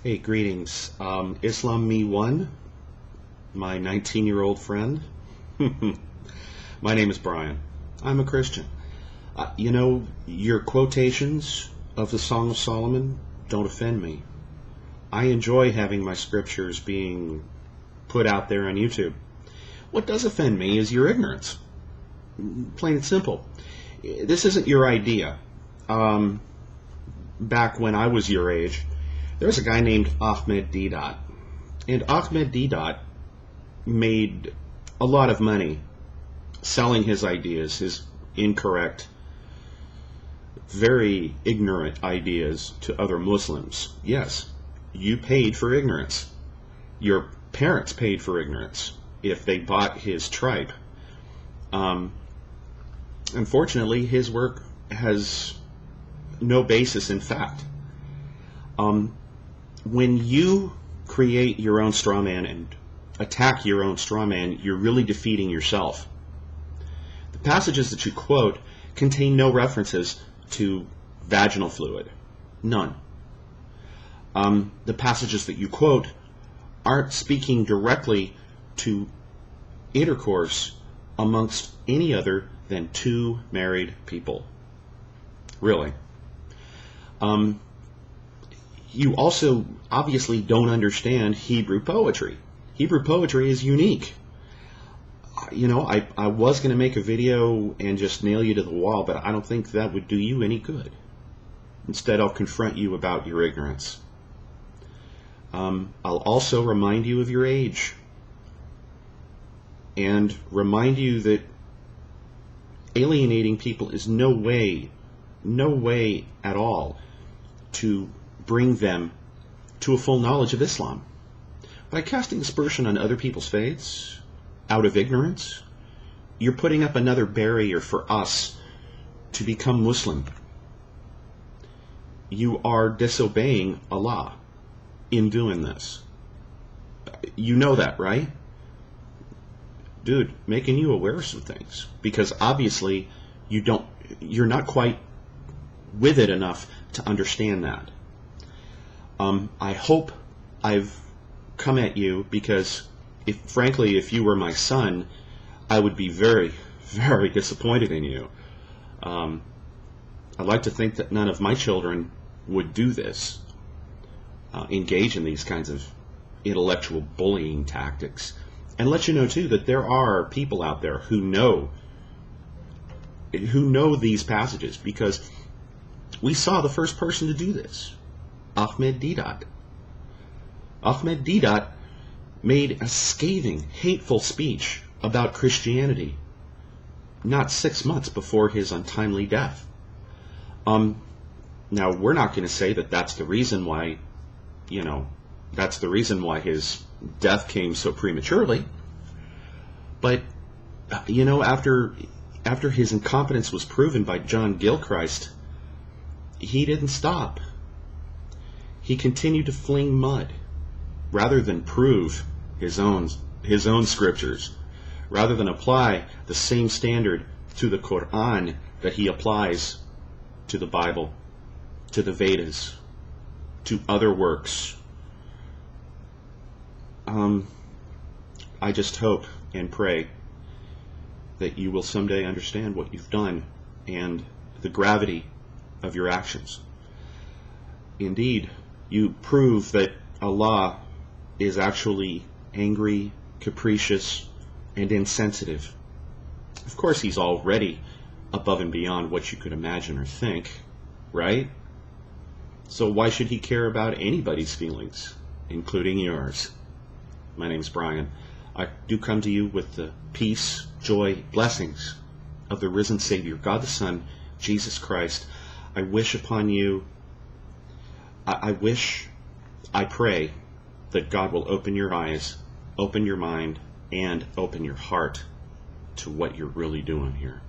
Hey, greetings. Islam Me One, my 19-year-old friend. My name is Brian. I'm a Christian. Your quotations of the Song of Solomon don't offend me. I enjoy having my scriptures being put out there on YouTube. What does offend me is your ignorance. Plain and simple. This isn't your idea. Back when I was your age, there was a guy named Ahmed Deedat. And Ahmed Deedat made a lot of money selling his ideas, his incorrect, very ignorant ideas to other Muslims. Yes, you paid for ignorance. Your parents paid for ignorance if they bought his tripe. Unfortunately, his work has no basis in fact. When you create your own straw man and attack your own straw man, you're really defeating yourself. The passages that you quote contain no references to vaginal fluid. None. The passages that you quote aren't speaking directly to intercourse amongst any other than two married people. Really. You also obviously don't understand Hebrew poetry. Hebrew poetry is unique. I was going to make a video and just nail you to the wall, but I don't think that would do you any good. Instead, I'll confront you about your ignorance. I'll also remind you of your age and remind you that alienating people is no way at all to bring them to a full knowledge of Islam. By casting aspersion on other people's faiths out of ignorance, you're putting up another barrier for us to become Muslim. You are disobeying Allah in doing this. You know that, right? Dude, making you aware of some things, because obviously you're not quite with it enough to understand that. I hope I've come at you because, frankly, if you were my son, I would be very, very disappointed in you. I'd like to think that none of my children would do this, engage in these kinds of intellectual bullying tactics, and let you know too that there are people out there who know these passages, because we saw the first person to do this. Ahmed Deedat. Ahmed Deedat made a scathing, hateful speech about Christianity not 6 months before his untimely death. Now, we're not going to say that that's the reason why, his death came so prematurely. But, after his incompetence was proven by John Gilchrist, he didn't stop. He continued to fling mud rather than prove his own scriptures, rather than apply the same standard to the Quran that he applies to the Bible, to the Vedas, to other works. I just hope and pray that you will someday understand what you've done and the gravity of your actions. Indeed, you prove that Allah is actually angry, capricious, and insensitive. Of course, He's already above and beyond what you could imagine or think, right? So why should He care about anybody's feelings, including yours? My name's Brian. I do come to you with the peace, joy, blessings of the risen Savior, God the Son, Jesus Christ. I wish upon you, I pray that God will open your eyes, open your mind, and open your heart to what you're really doing here.